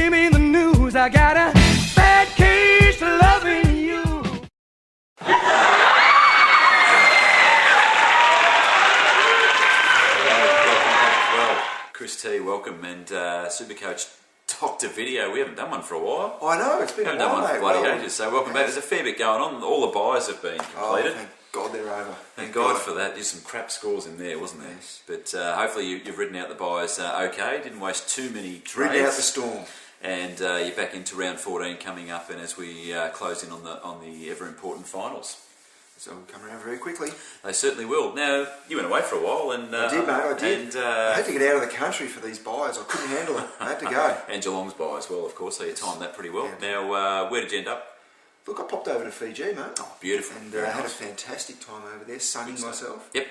give me the news. I got a bad case of loving you. Chris T, welcome, and Supercoach Doctor video. We haven't done one for a while. I know, it's been a while, done one for mate. bloody ages, so welcome back. There's a fair bit going on. All the buys have been completed. Oh, thank God they're over. Thank God for that. There's some crap scores in there, wasn't there? Yes. But hopefully you've ridden out the buys okay. Didn't waste too many trades. Ridden out the storm. And you're back into round 14 coming up, and as we close in on the ever important finals. So we'll come around very quickly. They certainly will. Now, you went away for a while, and I did, mate. I did. And, I had to get out of the country for these buys. I couldn't handle it. I had to go. And Geelong's buy as well, of course. So you timed that pretty well. Yeah. Now, where did you end up? Look, I popped over to Fiji, mate. Oh, beautiful. And Very had a nice. fantastic time over there, sunning myself. Yep.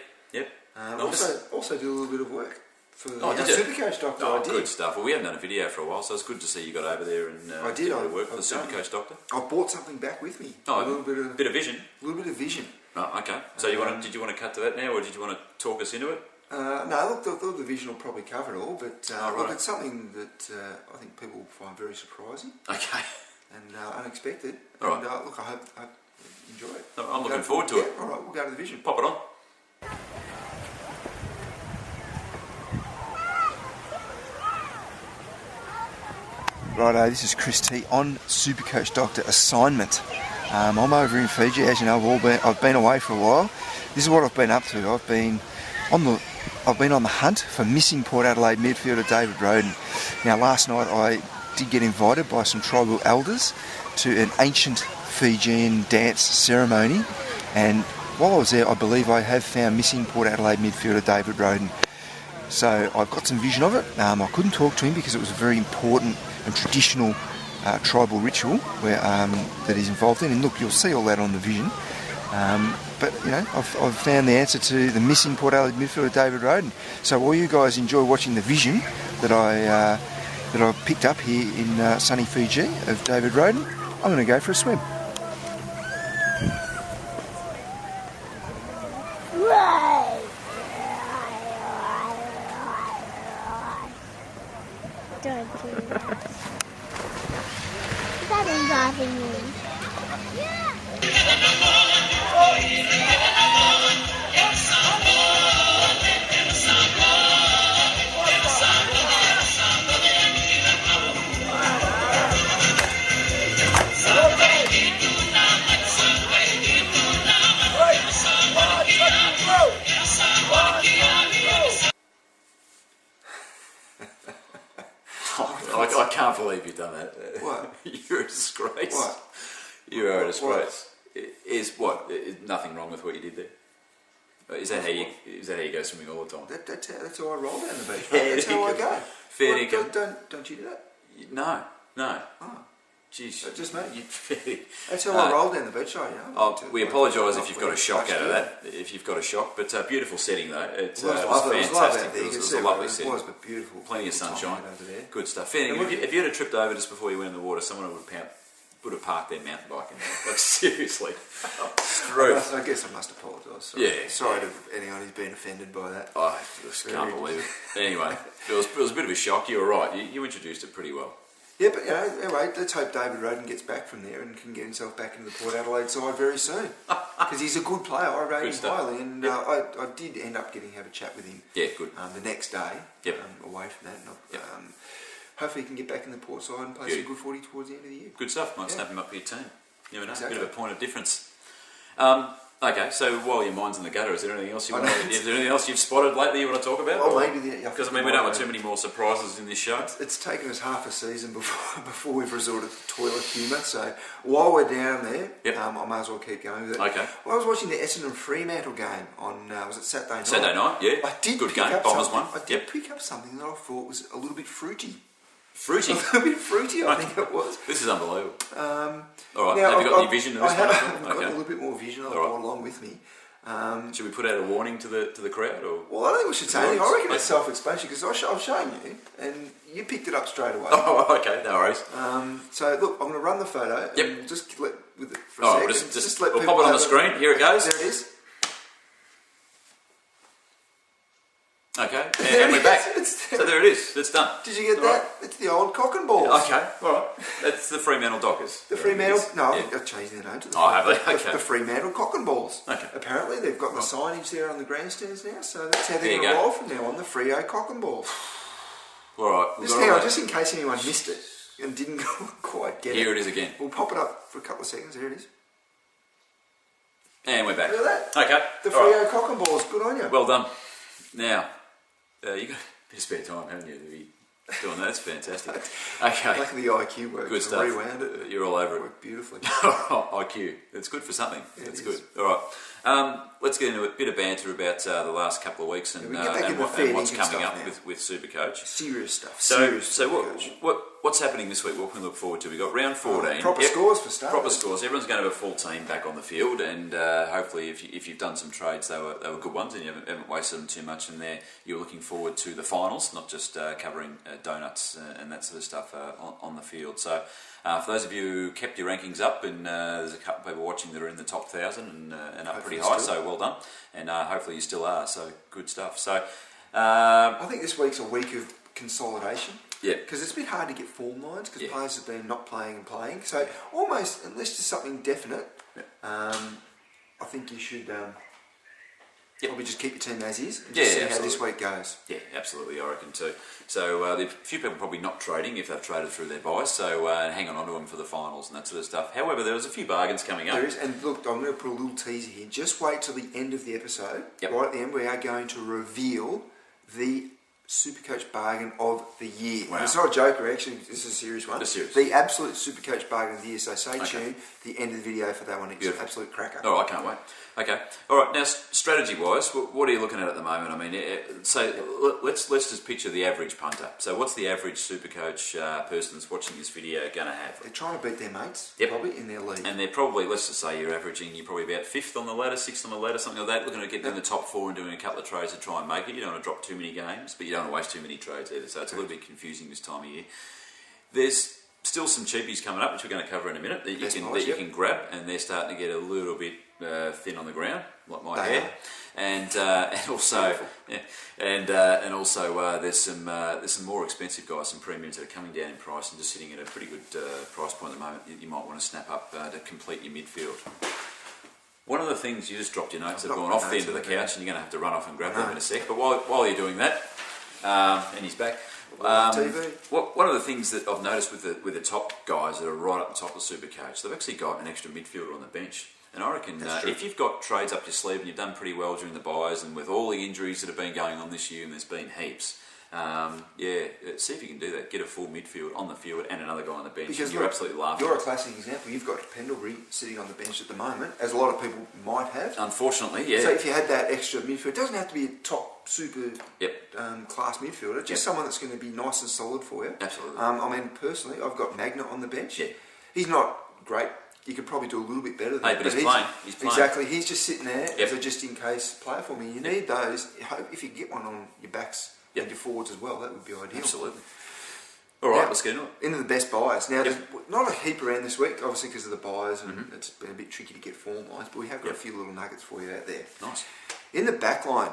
Nice. Also do a little bit of work for the did you? Supercoach Doctor. Oh, I did. good stuff. Well, we haven't done a video for a while, so it's good to see you got over there and I did. did a bit of work for the Supercoach Doctor. I brought something back with me. Oh, a little bit of vision. A little bit of vision. Oh, okay. So did you want to cut to that now, or did you want to talk us into it? No, look, the vision will probably cover it all, but right. look, it's something that I think people will find very surprising. Okay. And unexpected. All right. And look, I hope you enjoy it. I'm looking forward to it. All right, we'll go to the vision. Pop it on. Righto, this is Chris T on Supercoach Doctor assignment. I'm over in Fiji, as you know. I've been away for a while. This is what I've been up to. I've been on the hunt for missing Port Adelaide midfielder David Roden. Now, last night I did get invited by some tribal elders to an ancient Fijian dance ceremony, and while I was there, I believe I have found missing Port Adelaide midfielder David Roden. So I've got some vision of it. I couldn't talk to him because it was a very important and traditional tribal ritual that he's involved in, and look, you'll see all that on the vision. But you know, I've found the answer to the missing Port Adelaide midfielder David Roden. So while you guys enjoy watching the vision that I picked up here in sunny Fiji of David Roden, I'm going to go for a swim. Don't do that. That is driving me. I can't believe you've done that. What? You're a disgrace. What? You are a disgrace. Is nothing wrong with what you did there? Is that how you go swimming all the time? That's how I roll down the beach. That's how I go. Fair Well, dinkum. don't you do that? No. Oh, Jeez. just me. You That's how I roll down the beach. we apologise if you've got a shock out of that. If you've got a shock, but beautiful setting though. It was fantastic. It was a lovely setting. It was, but beautiful. Plenty of sunshine. Over there. Good stuff. Fair dinkum. If you had tripped over just before you went in the water, someone would have parked their mountain bike in there. Like seriously. I guess I must apologise. Yeah. Sorry to anyone who's been offended by that. I just can't believe it. Anyway, it was a bit of a shock. You were right. You introduced it pretty well. Yeah, but anyway, let's hope David Roden gets back from there and can get himself back into the Port Adelaide side very soon. Because he's a good player. I rate him highly, and I did end up getting to have a chat with him. Yeah, good. The next day. Yep. Away from that. Hopefully he can get back in the Port side and play some good footy towards the end of the year. Good stuff. Might snap him up for your team. You never know. Exactly. Bit of a point of difference. Okay, so while your mind's in the gutter, is there anything else you've spotted lately you want to talk about? Well, maybe because we don't want too many more surprises in this show. It's taken us half a season before we've resorted to toilet humour. So while we're down there, I may as well keep going with it. Okay. Well, I was watching the Essendon Fremantle game on was it Saturday night? Saturday night, yeah. I did good pick game. Up Bombers something. won. I did pick up something that I thought was a little bit fruity. Fruity? A little bit fruity, I think it was. This is unbelievable. All right. Now, have you got any vision of this one? I've got a little bit more vision. I've brought along with me. Should we put out a warning to the crowd? Or? Well, I don't think we should say anything. I reckon it's self-explanatory because I've shown you and you picked it up straight away. Oh, okay, no worries. So look, I'm going to run the photo. Yep. And just let with it for a second. Just let we'll people pop it on the screen. Here it goes. There it is. Okay, and we're back. So there it is. It's done. Did you get All that? right. It's the old cock and balls. Okay, all right. That's the Fremantle Dockers. The Fremantle. No, Yeah. I've changed their name to the, Oh, have they? Okay. the Fremantle cock and balls. Okay. Apparently, they've got the signage there on the grandstands now, so that's how There they're you going to go. roll from now on. The Freo cock and balls. All right. Just hang on, just in case anyone missed it and didn't quite get it. Here it is again. We'll pop it up for a couple of seconds. There it is. And we're back. Look at that. Okay. The all Freo right. cock and balls. Good on you. Well done. Now, you got a bit of spare time, haven't you, to be doing that? That's fantastic. Okay. Like the IQ work. Good stuff. Rewound it. You're all over it. Worked beautifully. IQ. It's good for something. Yeah, It's it good. is. All right. Let's get into a bit of banter about the last couple of weeks and, we get back into fair and what's dinkum coming stuff up now. with Supercoach. Serious stuff. So, Serious so Supercoach. what's happening this week? What can we look forward to? We've got round 14. Proper scores for starters. Proper scores. Everyone's going to have a full team back on the field, and hopefully, if you've done some trades, they were good ones, and you haven't wasted them too much. And there, you're looking forward to the finals, not just covering donuts and that sort of stuff on the field. So, for those of you who kept your rankings up, and there's a couple of people watching that are in the top 1,000 and up Hopefully pretty high, still. so well done. And hopefully you still are. So good stuff. So. I think this week's a week of consolidation. Yeah. Because it's a bit hard to get form lines because Yeah. players have been not playing and playing. So almost, unless there's something definite, I think you should probably just keep your team as is and just see how this week goes. Yeah, absolutely, I reckon too. So there's a few people probably not trading if they've traded through their buys, so hang on to them for the finals and that sort of stuff. However, there was a few bargains coming up. There is, and look, I'm going to put a little teaser here. Just wait till the end of the episode. Yep. Right at the end, we are going to reveal the Supercoach bargain of the year. Wow. It's not a joker, actually. This is a serious one. A serious. The absolute Supercoach bargain of the year. So stay Okay. tuned. The end of the video for that one. It's an Beautiful. absolute cracker. Oh, I can't wait. Okay, all right. Now, strategy-wise, what are you looking at the moment? I mean, let's just picture the average punter. So, what's the average Supercoach person that's watching this video going to have? They're trying to beat their mates, Yep. probably, in their league. And they're probably, let's just say you're probably about 5th on the ladder, 6th on the ladder, something like that, looking at getting in the top 4 and doing a couple of trades to try and make it. You don't want to drop too many games, but you don't want to waste too many trades either, so it's a little bit confusing this time of year. There's still some cheapies coming up, which we're going to cover in a minute, that you can grab, and they're starting to get a little bit thin on the ground, like my hair. And also, and also there's some more expensive guys, some premiums that are coming down in price and just sitting at a pretty good price point at the moment. You might want to snap up to complete your midfield. One of the things, you just dropped your notes that have gone off the end of the couch, and you're going to have to run off and grab them in a sec. But while you're doing that, and he's back. One of the things that I've noticed with the top guys that are right up the top of Supercoach, they've actually got an extra midfielder on the bench. And I reckon if you've got trades up your sleeve and you've done pretty well during the buys, and with all the injuries that have been going on this year, and there's been heaps, see if you can do that. Get a full midfield on the field and another guy on the bench. Because you're absolutely laughing. You're a classic example. You've got Pendlebury sitting on the bench at the moment, as a lot of people might have. Unfortunately, yeah. So if you had that extra midfield, it doesn't have to be a top super class midfielder, just someone that's going to be nice and solid for you. Absolutely. I mean, personally, I've got Magna on the bench. Yeah. He's not great. You could probably do a little bit better than But he's playing. He's playing. Exactly. He's just sitting there Yep. as a just-in-case player for me. You need those. If you can get one on your backs and your forwards as well, that would be ideal. Absolutely. All right, Now, let's get into it. Into the best buys. Now, there's not a heap around this week, obviously because of the buys, and it's been a bit tricky to get form lines, but we have got a few little nuggets for you out there. Nice. In the back line,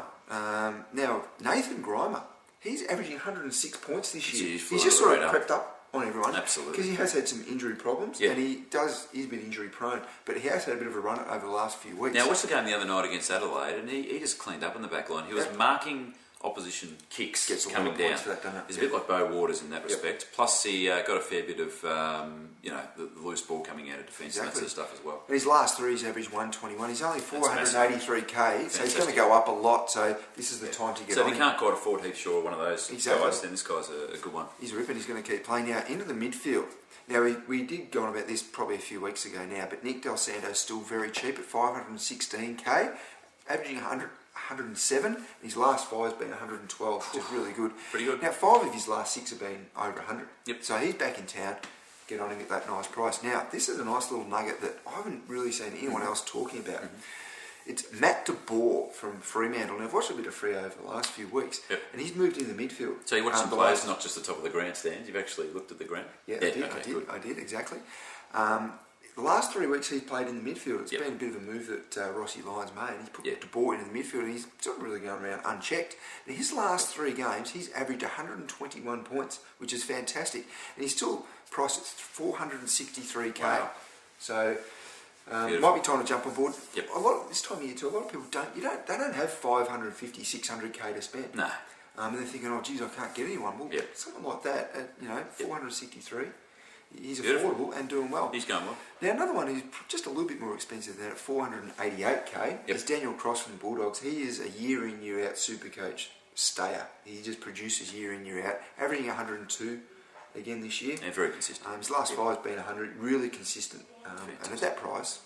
now, Nathan Grimer, he's averaging 106 points this year. He's He's just sort of right up. crept up on everyone. Absolutely. Because he has had some injury problems, Yeah. and he's been injury prone, but he has had a bit of a run over the last few weeks. Now, I watched the game the other night against Adelaide, and he just cleaned up in the back line. He was marking opposition kicks Gets a lot coming of down. points for that, doesn't it? He's a bit like Bo Waters in that respect. Plus, he got a fair bit of the loose ball coming out of defence and that sort of stuff as well. In his last three, he's averaged 121. He's only 483k, so he's going to Fantastic. go up a lot. So this is the time to get So on if you him. can't quite afford Heath Shaw, one of those guys, then this guy's a good one. He's ripping. He's going to keep playing. Now, into the midfield. Now, we did go on about this probably a few weeks ago now, but Nick Del Santo's still very cheap at 516k, averaging 107. And his last five has been 112, which is really good. Pretty good. Now, 5 of his last 6 have been over 100. Yep. So he's back in town. Get on him at that nice price. Now, this is a nice little nugget that I haven't really seen anyone else talking about. It's Matt de Boer from Fremantle. Now, I've watched a bit of Freo over the last few weeks, and he's moved into the midfield. So you watched some players, not just the top of the grandstands. You've actually looked at the ground. Yeah, Okay, I did, exactly. the last 3 weeks he's played in the midfield. It's been a bit of a move that Rossi Lyons made. He's put De Boer into the midfield and he's sort of really going around unchecked. In his last 3 games, he's averaged 121 points, which is fantastic. And he's still priced at 463k. Wow. So might be time to jump on board. This time of year too, a lot of people they don't have 550, 600k to spend. No. And they're thinking, oh geez, I can't get anyone. Well, something like that, at 463. He's affordable and doing well. He's going well. Now another one who's just a little bit more expensive than at 488k is Daniel Cross from the Bulldogs. He is a year in, year out Supercoach stayer. He just produces year in, year out, averaging 102 again this year. And very consistent. His last 5 has been 100, really consistent. And at that price,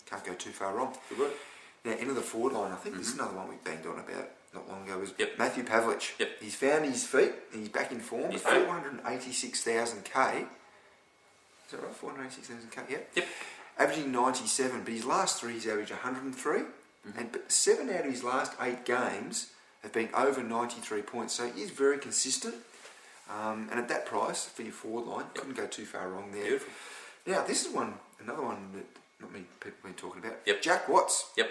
can't go too far wrong. Good work. Now into the forward line, I think this is another one we banged on about not long ago, was Matthew Pavlich. He's found his feet and he's back in form. 486,000k. Is that right? 486,000k, Yep. Averaging 97, but his last 3 he's averaged 103. But 7 out of his last 8 games have been over 93 points. So he is very consistent. And at that price for your forward line, couldn't go too far wrong there. Beautiful. Now this is another one that not many people have been talking about. Jack Watts. Yep.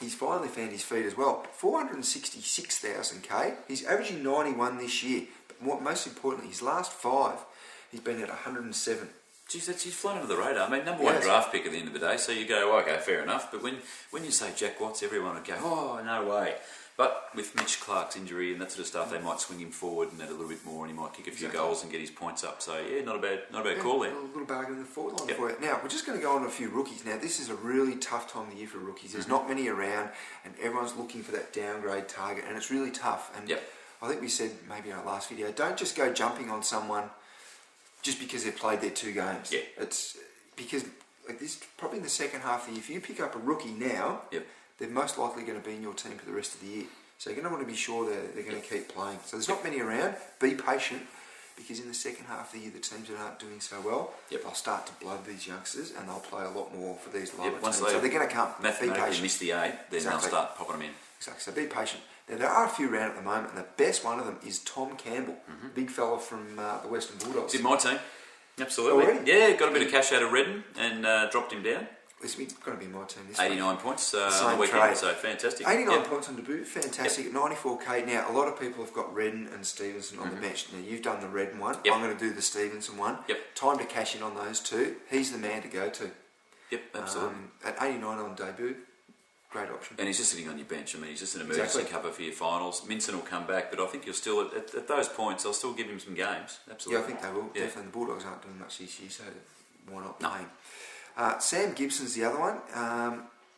He's finally found his feet as well. 466,000k. He's averaging 91 this year. But most importantly, his last 5, he's been at 107. Geez, he's flown under the radar. I mean, number 1 draft pick at the end of the day, so you go, okay, fair enough. But when you say Jack Watts, everyone would go, oh, no way. But with Mitch Clark's injury and that sort of stuff, they might swing him forward and add a little bit more, and he might kick a few goals and get his points up. So yeah, not a bad call there. A little bargain in the forward line for you. Now we're just going to go on to a few rookies. Now this is a really tough time of the year for rookies. There's not many around, and everyone's looking for that downgrade target, and it's really tough. And I think we said maybe in our last video, don't just go jumping on someone just because they've played their 2 games. It's because like this, probably in the second half of the year, if you pick up a rookie now, they're most likely going to be in your team for the rest of the year. So you're going to want to be sure they're going to keep playing. So there's not many around. Be patient, because in the second half of the year, the teams that aren't doing so well, they'll start to blood these youngsters, and they'll play a lot more for these lower teams. So they're going to come. Mathematically miss the 8, then they'll start popping them in. Exactly. So be patient. Now there are a few around at the moment, and the best one of them is Tom Campbell, big fella from the Western Bulldogs. He's in my team. Absolutely. Already? Yeah, got a bit of cash out of Redden and dropped him down. It's going to be my team this 89 week. points on the weekend, so fantastic. 89 points on debut, fantastic. At 94k. Now, a lot of people have got Redden and Stevenson on the bench. Now, you've done the Redden one. I'm going to do the Stevenson one. Time to cash in on those 2. He's the man to go to. Absolutely. At 89 on debut, great option. And he's just sitting on your bench. I mean, he's just an emergency cover for your finals. Minson will come back, but I think you'll still, at those points, I'll still give him some games. Absolutely. Yeah, I think they will. Definitely. The Bulldogs aren't doing much this year, so why not play him? Sam Gibson's the other one,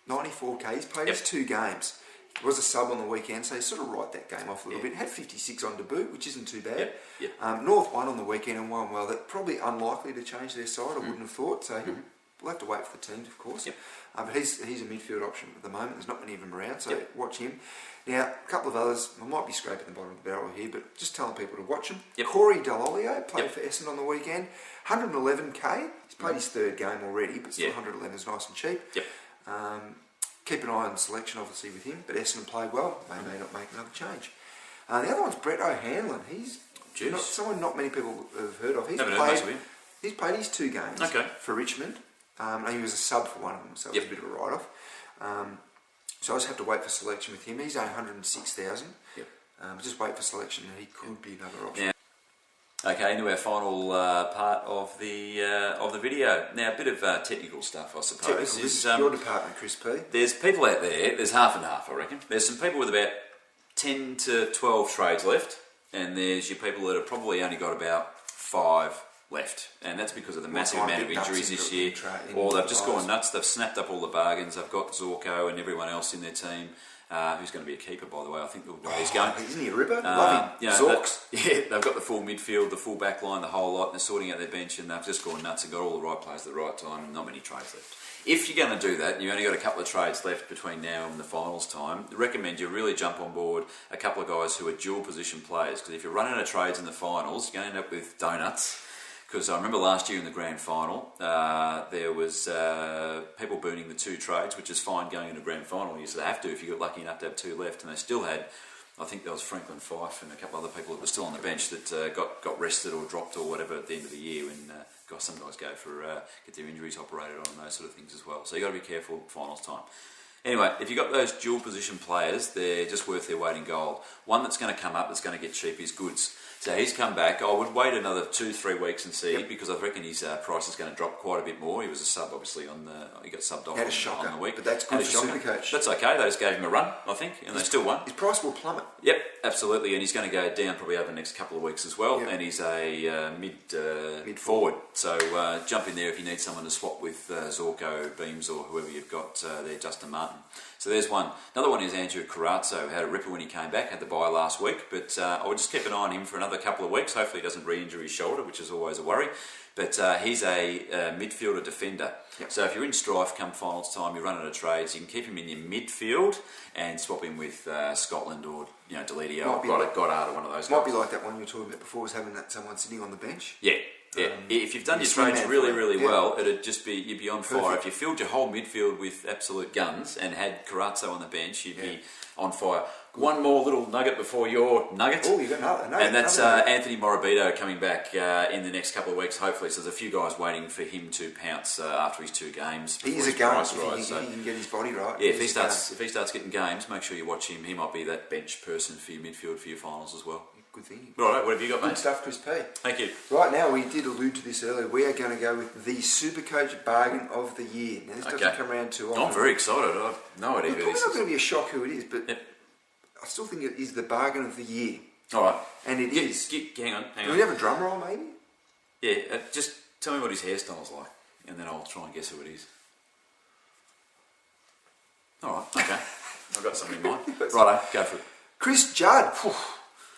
94k. He's played his 2 games. He was a sub on the weekend, so he sort of write that game off a little bit. Had 56 on debut, which isn't too bad. North won on the weekend and won well. They're probably unlikely to change their side, I wouldn't have thought. So we'll have to wait for the teams, of course. But he's a midfield option at the moment. There's not many of them around, so watch him. Now, a couple of others, I might be scraping the bottom of the barrel here, but just telling people to watch him. Corey Dall'Olio played for Essendon on the weekend. 111k. He's played his 3rd game already, but still 111 is nice and cheap. Keep an eye on selection, obviously, with him, but Essendon played well. They may not make another change. The other one's Brett O'Hanlon. He's someone not many people have heard of. He's played his 2 games for Richmond. And he was a sub for one of them, so it was a bit of a write-off. So I just have to wait for selection with him. He's 106,000. Just wait for selection, and he could be another option. Okay, into our final part of the video. Now, a bit of technical stuff, I suppose. This is your department, Chris P. There's people out there, there's half and half, I reckon. There's some people with about 10 to 12 trades left, and there's your people that have probably only got about 5 left, and that's because of the massive amount of injuries this year. Or they've just gone nuts, they've snapped up all the bargains, they've got Zorko and everyone else in their team, who's going to be a keeper, by the way. I think the way he's going. Isn't he a ripper? Love him. Zorks. They've got the full midfield, the full back line, the whole lot, and they're sorting out their bench, and they've just gone nuts and got all the right players at the right time, and not many trades left. If you're going to do that, you've only got a couple of trades left between now and the finals time, I recommend you really jump on board a couple of guys who are dual position players, because if you're running out of trades in the finals, you're going to end up with donuts. Because I remember last year in the grand final, there was people booning the 2 trades, which is fine going into grand final. You sort of have to if you got lucky enough to have 2 left, and they still had I think there was Franklin Fife and a couple other people that were still on the bench that got rested or dropped or whatever at the end of the year when some guys go for get their injuries operated on and those sort of things as well. So you've got to be careful finals time. Anyway, if you've got those dual position players, they're just worth their weight in gold. One that's going to come up that's going to get cheap is Goods. So he's come back. I would wait another 2-3 weeks and see, because I reckon his price is going to drop quite a bit more. He was a sub, obviously, he got subbed off on the week. But that's good for Supercoach. That's okay. They just gave him a run, I think, and they still won. His price will plummet. Yep, absolutely, and he's going to go down probably over the next couple of weeks as well. Yep. And he's a mid forward, so jump in there if you need someone to swap with Zorko, Beams, or whoever you've got there, Justin Martin. So there's one. Another one is Andrew Carazzo. Had a ripper when he came back, had the bye last week, but I would just keep an eye on him for another couple of weeks. Hopefully he doesn't re-injure his shoulder, which is always a worry. But he's a midfielder defender. Yep. So if you're in strife come finals time, you're running a trades, you can keep him in your midfield and swap him with Scotland or Deledio or Goddard or one of those guys. Might be like that one you were talking about before, was having that someone sitting on the bench. Yeah. Yeah, if you've done your trades really well, it'd just be you'd be on fire. If you filled your whole midfield with absolute guns and had Carazzo on the bench, you'd be on fire. One more little nugget before your nugget. Oh, you got another nugget. And that's Anthony Morabito coming back in the next couple of weeks, hopefully. So there's a few guys waiting for him to pounce after his 2 games. He is a gun. He can get his body right. Yeah, if he starts getting games, make sure you watch him. He might be that bench person for your midfield for your finals as well. Good thing. Right, what have you got, mate? Good stuff, Chris P. Thank you. Right now, we did allude to this earlier. We are going to go with the Supercoach bargain of the year. Now, this doesn't come around too often. I'm very excited. I have no idea who this is. It's probably not going to be a shock who it is, but I still think it is the bargain of the year. All right. And it is. Hang on. Do we have a drum roll, maybe? Yeah, just tell me what his hairstyle's like, and then I'll try and guess who it is. All right, okay. I've got something in mind. Righto, go for it. Chris Judd.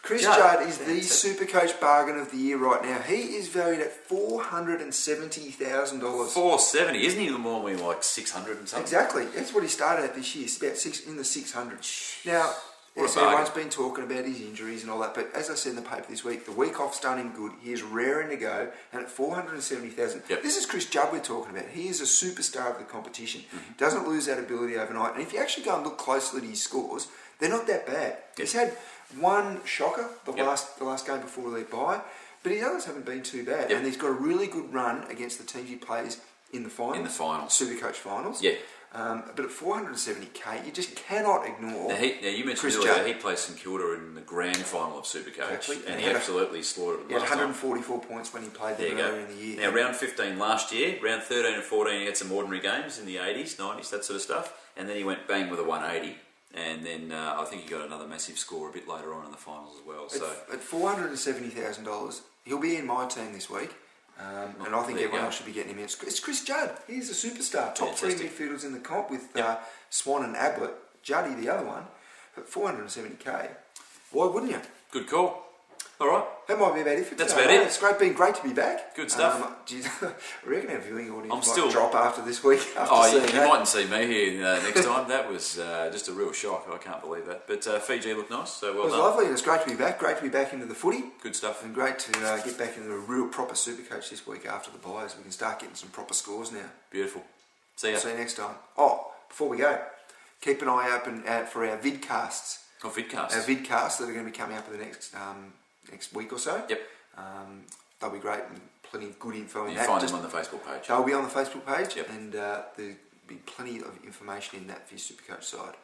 Chris Judd is the Supercoach bargain of the year right now. He is valued at $470,000. $470, isn't he normally like 600 and something? Exactly. That's what he started at this year. It's about in the 600s. Now, everyone's been talking about his injuries and all that, but as I said in the paper this week, the week off's done him good. He is raring to go, and at $470,000, this is Chris Judd we're talking about. He is a superstar of the competition. Doesn't lose that ability overnight. And if you actually go and look closely at his scores, they're not that bad. He's had one shocker the last game before their bye, but his others haven't been too bad. And he's got a really good run against the teams he plays in the finals. Supercoach finals. Yeah. But at $470K, you just cannot ignore. Now you mentioned earlier he played St Kilda in the grand final of Supercoach, and he absolutely slaughtered them. He had 144 points when he played them earlier in the year. Now, round 15 last year, round 13 and 14, he had some ordinary games in the 80s, 90s, that sort of stuff, and then he went bang with a 180. And then I think he got another massive score a bit later on in the finals as well. So at $470,000, he'll be in my team this week. And I think everyone else should be getting him in. It's Chris Judd. He's a superstar. Top 3 midfielders in the comp with Swan and Ablett. Juddy, the other one. At $470K, why wouldn't you? Good call. All right. That might be about it for today. That's about it. It's great to be back. Good stuff. I reckon our viewing audience might drop after this week. You mightn't see me here next time. That was just a real shock. I can't believe that. But Fiji looked nice, so well done. It was lovely, and it's great to be back. Great to be back into the footy. Good stuff. And great to get back into a real proper Supercoach this week after the bye, so we can start getting some proper scores now. Beautiful. See ya. See you next time. Oh, before we go, keep an eye open for our vidcasts. Oh, vidcasts. Our vidcasts that are going to be coming up in the next week or so. Yep. They'll be great and plenty of good info in that. You find them on the Facebook page. They'll be on the Facebook page, and there'll be plenty of information in that for your Supercoach side.